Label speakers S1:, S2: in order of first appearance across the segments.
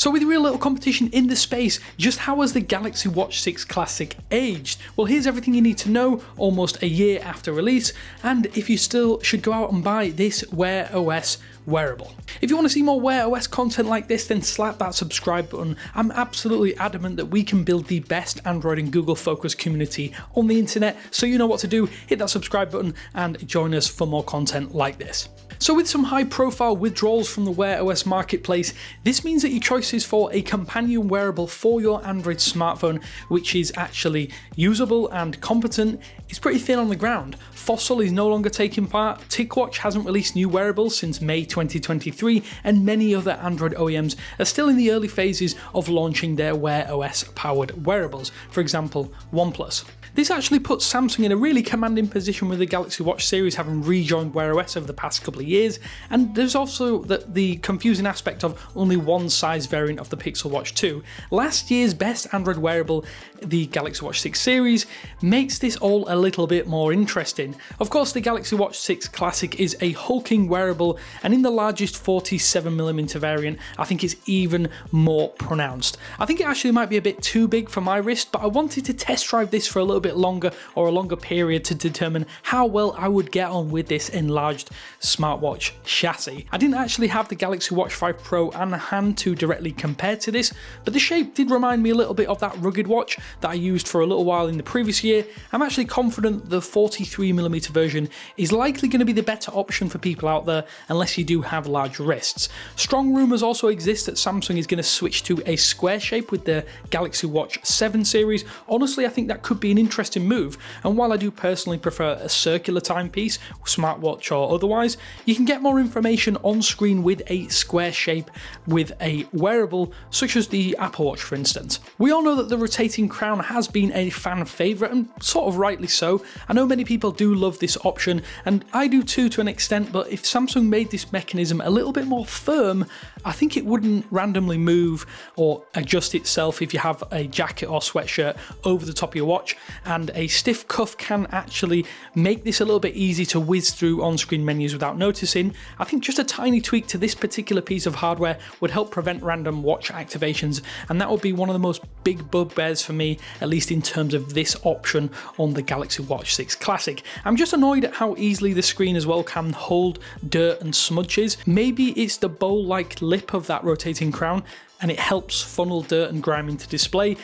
S1: So with real little competition in the space, just how has the Galaxy Watch 6 Classic aged? Well, here's everything you need to know almost a year after release, and if you still should go out and buy this Wear OS wearable. If you want to see more Wear OS content like this, then slap that subscribe button. I'm absolutely adamant that we can build the best Android and Google focused community on the internet, so you know what to do, hit that subscribe button and join us for more content like this. So with some high profile withdrawals from the Wear OS marketplace, this means that your choices for a companion wearable for your Android smartphone, which is actually usable and competent, is pretty thin on the ground. Fossil is no longer taking part, TicWatch hasn't released new wearables since May 2023, and many other Android OEMs are still in the early phases of launching their Wear OS powered wearables, for example OnePlus. This actually puts Samsung in a really commanding position with the Galaxy Watch series having rejoined Wear OS over the past couple of years, and there's also the confusing aspect of only one size variant of the Pixel Watch 2. Last year's best Android wearable, the Galaxy Watch 6 series, makes this all a little bit more interesting. Of course, the Galaxy Watch 6 Classic is a hulking wearable, and in the largest 47mm variant, I think it's even more pronounced. I think it actually might be a bit too big for my wrist, but I wanted to test drive this for a little bit longer or a longer period to determine how well I would get on with this enlarged smartwatch chassis. I didn't actually have the Galaxy Watch 5 Pro on hand to directly compare to this, but the shape did remind me a little bit of that rugged watch that I used for a little while in the previous year. I'm actually confident the 43mm version is likely going to be the better option for people out there unless you do have large wrists. Strong rumours also exist that Samsung is going to switch to a square shape with the Galaxy Watch 7 series. Honestly, I think that could be an interesting move, and while I do personally prefer a circular timepiece, smartwatch or otherwise, you can get more information on screen with a square shape with a wearable such as the Apple Watch, for instance. We all know that the rotating crown has been a fan favourite, and sort of rightly so. I know many people do love this option, and I do too to an extent, but if Samsung made this mechanism a little bit more firm, I think it wouldn't randomly move or adjust itself if you have a jacket or sweatshirt over the top of your watch, and a stiff cuff can actually make this a little bit easy to whiz through on-screen menus without noticing. I think just a tiny tweak to this particular piece of hardware would help prevent random watch activations, and that would be one of the most big bugbears for me, at least in terms of this option on the Galaxy Watch 6 Classic. I'm just annoyed at how easily the screen as well can hold dirt and smudges. Maybe it's the bowl-like lip of that rotating crown and it helps funnel dirt and grime into display.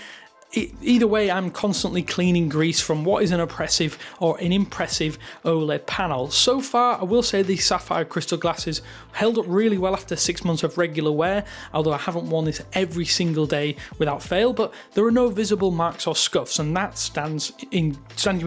S1: Either way, I'm constantly cleaning grease from what is an oppressive or an impressive OLED panel. So far, I will say the sapphire crystal glasses held up really well after 6 months of regular wear, although I haven't worn this every single day without fail, but there are no visible marks or scuffs, and that stands you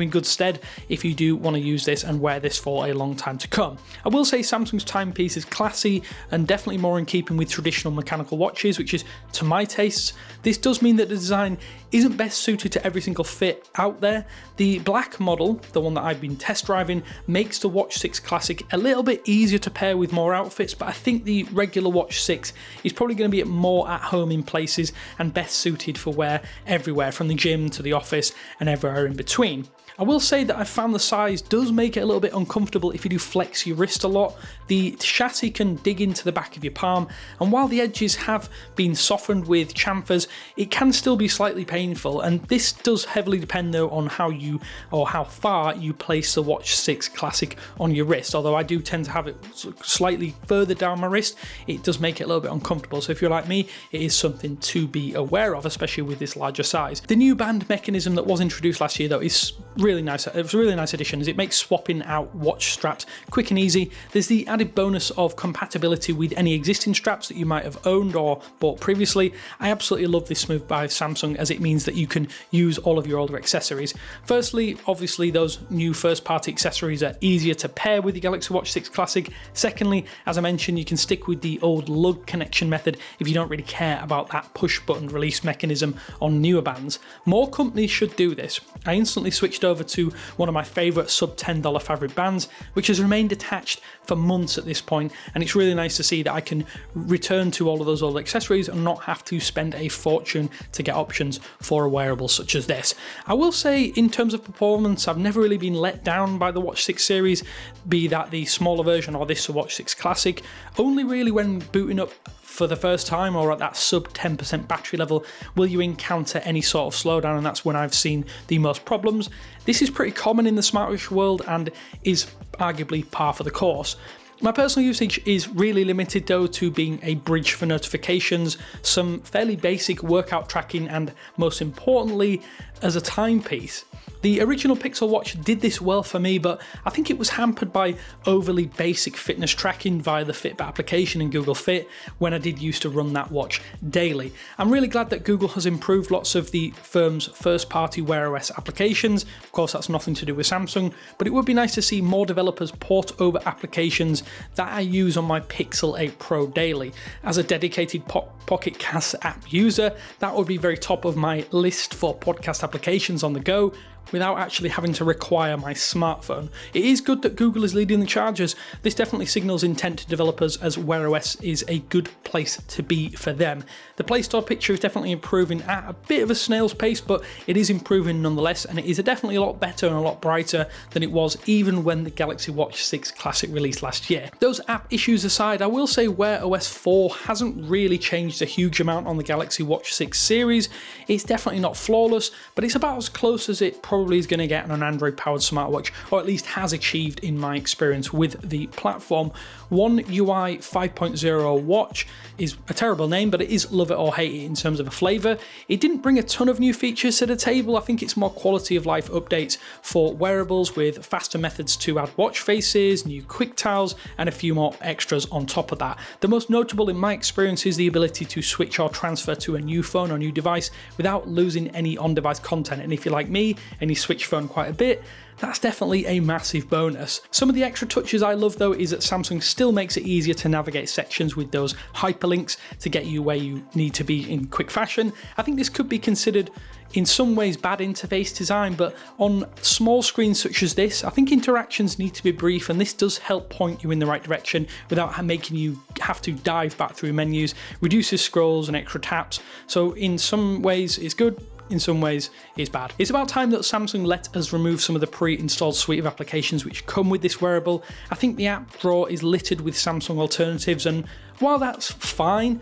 S1: in good stead if you do want to use this and wear this for a long time to come. I will say Samsung's timepiece is classy and definitely more in keeping with traditional mechanical watches, which is to my tastes. This does mean that the design isn't best suited to every single fit out there. The black model, the one that I've been test driving, makes the Watch 6 Classic a little bit easier to pair with more outfits, but I think the regular Watch 6 is probably going to be more at home in places and best suited for wear everywhere, from the gym to the office and everywhere in between. I will say that I found the size does make it a little bit uncomfortable if you do flex your wrist a lot. The chassis can dig into the back of your palm, and while the edges have been softened with chamfers, it can still be slightly painful, and this does heavily depend though on how far you place the Watch 6 Classic on your wrist. Although I do tend to have it slightly further down my wrist, it does make it a little bit uncomfortable. So if you're like me, it is something to be aware of, especially with this larger size. The new band mechanism that was introduced last year though is really nice. It was a really nice addition as it makes swapping out watch straps quick and easy. There's the added bonus of compatibility with any existing straps that you might have owned or bought previously. I absolutely love this move by Samsung, as it means that you can use all of your older accessories. Firstly, obviously those new first-party accessories are easier to pair with the Galaxy Watch 6 Classic. Secondly, as I mentioned, you can stick with the old lug connection method if you don't really care about that push-button release mechanism on newer bands. More companies should do this. I instantly switched over to one of my favourite sub $10 fabric bands, which has remained attached for months at this point, and it's really nice to see that I can return to all of those old accessories and not have to spend a fortune to get options for a wearable such as this. I will say, in terms of performance, I've never really been let down by the Watch 6 series, be that the smaller version or this Watch 6 Classic, only really when booting up for the first time or at that sub 10% battery level, will you encounter any sort of slowdown, and that's when I've seen the most problems. This is pretty common in the smartwatch world and is arguably par for the course. My personal usage is really limited though to being a bridge for notifications, some fairly basic workout tracking, and most importantly, as a timepiece. The original Pixel Watch did this well for me, but I think it was hampered by overly basic fitness tracking via the Fitbit application in Google Fit when I did used to run that watch daily. I'm really glad that Google has improved lots of the firm's first-party Wear OS applications. Of course, that's nothing to do with Samsung, but it would be nice to see more developers port over applications that I use on my Pixel 8 Pro daily. As a dedicated Pocket Cast app user, that would be very top of my list for podcast applications on the go, without actually having to require my smartphone. It is good that Google is leading the charges. This definitely signals intent to developers, as Wear OS is a good place to be for them. The Play Store picture is definitely improving at a bit of a snail's pace, but it is improving nonetheless, and it is definitely a lot better and a lot brighter than it was even when the Galaxy Watch 6 Classic released last year. Those app issues aside, I will say Wear OS 4 hasn't really changed a huge amount on the Galaxy Watch 6 series. It's definitely not flawless, but it's about as close as it probably is going to get on an Android-powered smartwatch, or at least has achieved in my experience with the platform. One UI 5.0 watch is a terrible name, but it is love it or hate it in terms of a flavour. It didn't bring a ton of new features to the table. I think it's more quality of life updates for wearables with faster methods to add watch faces, new quick tiles, and a few more extras on top of that. The most notable in my experience is the ability to switch or transfer to a new phone or new device without losing any on-device content. And if you're like me and you switch phone quite a bit, that's definitely a massive bonus. Some of the extra touches I love though is that Samsung still makes it easier to navigate sections with those hyperlinks to get you where you need to be in quick fashion. I think this could be considered in some ways bad interface design, but on small screens such as this, I think interactions need to be brief, and this does help point you in the right direction without making you have to dive back through menus, reduces scrolls and extra taps. So in some ways it's good, in some ways it's bad. It's about time that Samsung let us remove some of the pre-installed suite of applications which come with this wearable. I think the app drawer is littered with Samsung alternatives, and while that's fine,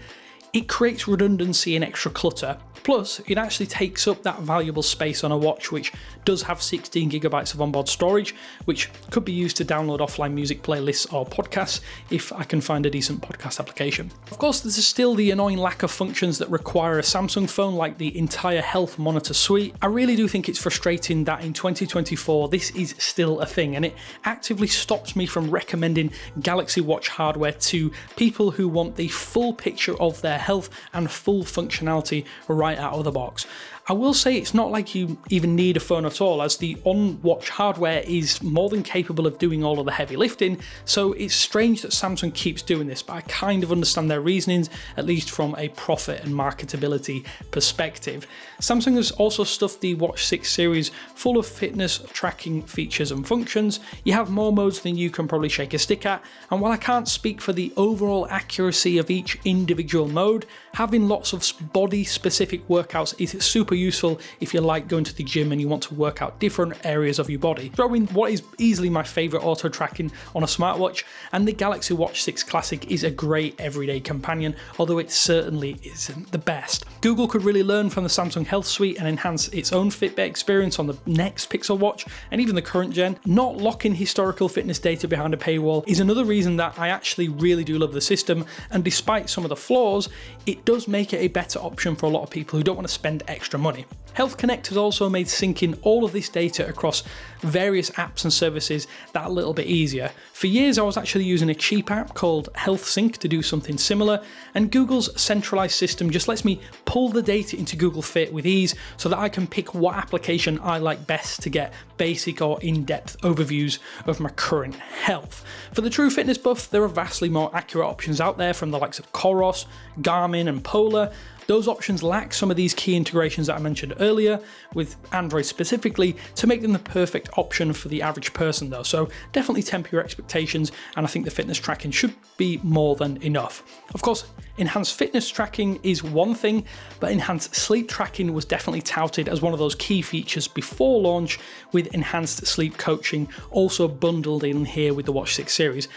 S1: it creates redundancy and extra clutter. Plus, it actually takes up that valuable space on a watch which does have 16GB of onboard storage, which could be used to download offline music playlists or podcasts if I can find a decent podcast application. Of course, there's still the annoying lack of functions that require a Samsung phone, like the entire health monitor suite. I really do think it's frustrating that in 2024 this is still a thing, and it actively stops me from recommending Galaxy Watch hardware to people who want the full picture of their health and full functionality right out of the box. I will say it's not like you even need a phone at all, as the on-watch hardware is more than capable of doing all of the heavy lifting, so it's strange that Samsung keeps doing this, but I kind of understand their reasonings, at least from a profit and marketability perspective. Samsung has also stuffed the Watch 6 series full of fitness tracking features and functions. You have more modes than you can probably shake a stick at, and while I can't speak for the overall accuracy of each individual mode, having lots of body-specific workouts is super useful if you like going to the gym and you want to work out different areas of your body. Throw in what is easily my favourite auto tracking on a smartwatch, and the Galaxy Watch 6 Classic is a great everyday companion, although it certainly isn't the best. Google could really learn from the Samsung Health Suite and enhance its own Fitbit experience on the next Pixel Watch and even the current gen. Not locking historical fitness data behind a paywall is another reason that I actually really do love the system, and despite some of the flaws, it does make it a better option for a lot of people who don't want to spend extra money. Health Connect has also made syncing all of this data across various apps and services that little bit easier. For years I was actually using a cheap app called Health Sync to do something similar, and Google's centralized system just lets me pull the data into Google Fit with ease so that I can pick what application I like best to get basic or in-depth overviews of my current health. For the true fitness buff, there are vastly more accurate options out there from the likes of Coros, Garmin and Polar. Those options lack some of these key integrations that I mentioned earlier, with Android specifically, to make them the perfect option for the average person though, so definitely temper your expectations, and I think the fitness tracking should be more than enough. Of course, enhanced fitness tracking is one thing, but enhanced sleep tracking was definitely touted as one of those key features before launch, with enhanced sleep coaching also bundled in here with the Watch 6 series.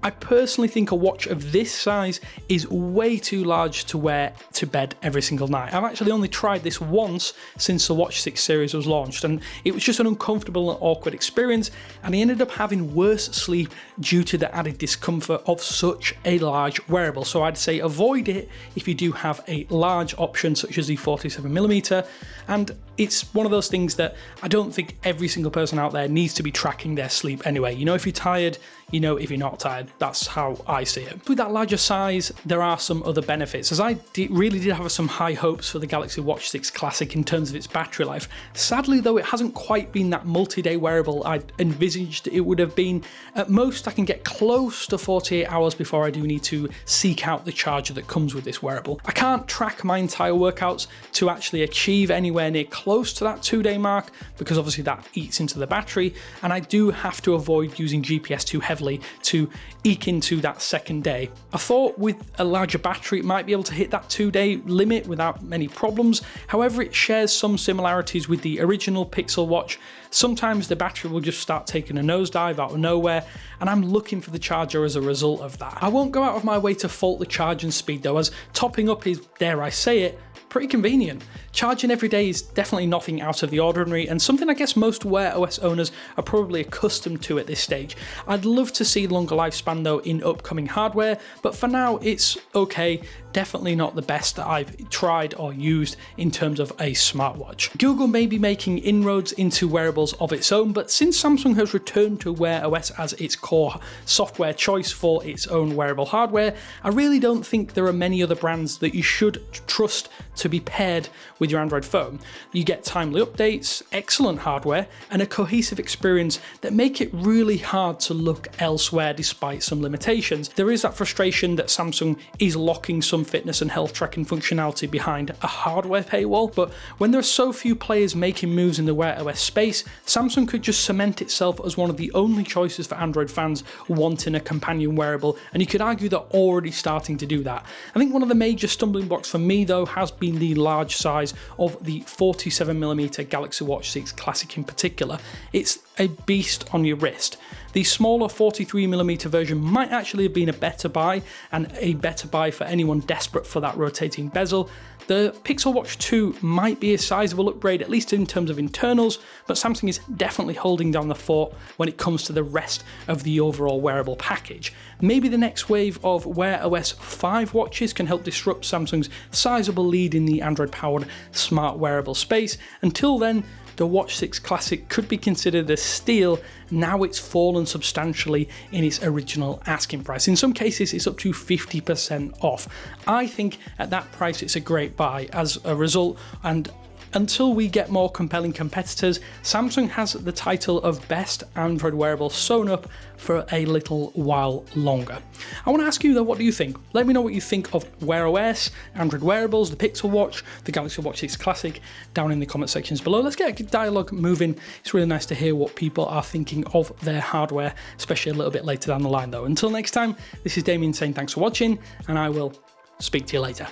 S1: I personally think a watch of this size is way too large to wear to bed every single night. I've actually only tried this once since the Watch 6 series was launched, and it was just an uncomfortable and awkward experience, and I ended up having worse sleep due to the added discomfort of such a large wearable. So I'd say avoid it if you do have a large option such as the 47mm, and it's one of those things that I don't think every single person out there needs to be tracking their sleep anyway. You know if you're tired, you know if you're not tired. That's how I see it. With that larger size, there are some other benefits, as I really did have some high hopes for the Galaxy Watch 6 Classic in terms of its battery life. Sadly though, it hasn't quite been that multi-day wearable I'd envisaged it would have been. At most I can get close to 48 hours before I do need to seek out the charger that comes with this wearable. I can't track my entire workouts to actually achieve anywhere near close to that 2-day mark, because obviously that eats into the battery, and I do have to avoid using GPS too heavily to eke into that second day. I thought with a larger battery it might be able to hit that 2-day limit without many problems. However, it shares some similarities with the original Pixel Watch. Sometimes the battery will just start taking a nosedive out of nowhere, and I'm looking for the charger as a result of that. I won't go out of my way to fault the charging speed though, as topping up is, dare I say it, pretty convenient. Charging every day is definitely nothing out of the ordinary, and something I guess most Wear OS owners are probably accustomed to at this stage. I'd love to see longer lifespan though in upcoming hardware, but for now it's okay. Definitely not the best that I've tried or used in terms of a smartwatch. Google may be making inroads into wearables of its own, but since Samsung has returned to Wear OS as its core software choice for its own wearable hardware, I really don't think there are many other brands that you should trust to be paired with your Android phone. You get timely updates, excellent hardware, and a cohesive experience that make it really hard to look elsewhere despite some limitations. There is that frustration that Samsung is locking some fitness and health tracking functionality behind a hardware paywall, but when there are so few players making moves in the Wear OS space, Samsung could just cement itself as one of the only choices for Android fans wanting a companion wearable, and you could argue they're already starting to do that. I think one of the major stumbling blocks for me though has been the large size of the 47mm Galaxy Watch 6 Classic in particular. It's a beast on your wrist. The smaller 43mm version might actually have been a better buy, and a better buy for anyone desperate for that rotating bezel. The Pixel Watch 2 might be a sizable upgrade, at least in terms of internals, but Samsung is definitely holding down the fort when it comes to the rest of the overall wearable package. Maybe the next wave of Wear OS 5 watches can help disrupt Samsung's sizable lead in the Android-powered smart wearable space. Until then, the Watch 6 Classic could be considered a steal. Now it's fallen substantially in its original asking price. In some cases, it's up to 50% off. I think at that price, it's a great buy as a result, and until we get more compelling competitors, Samsung has the title of best Android wearable sewn up for a little while longer. I want to ask you though, what do you think? Let me know what you think of Wear OS, Android wearables, the Pixel Watch, the Galaxy Watch 6 Classic down in the comment sections below. Let's get a dialogue moving. It's really nice to hear what people are thinking of their hardware, especially a little bit later down the line though. Until next time, this is Damien saying thanks for watching, and I will speak to you later.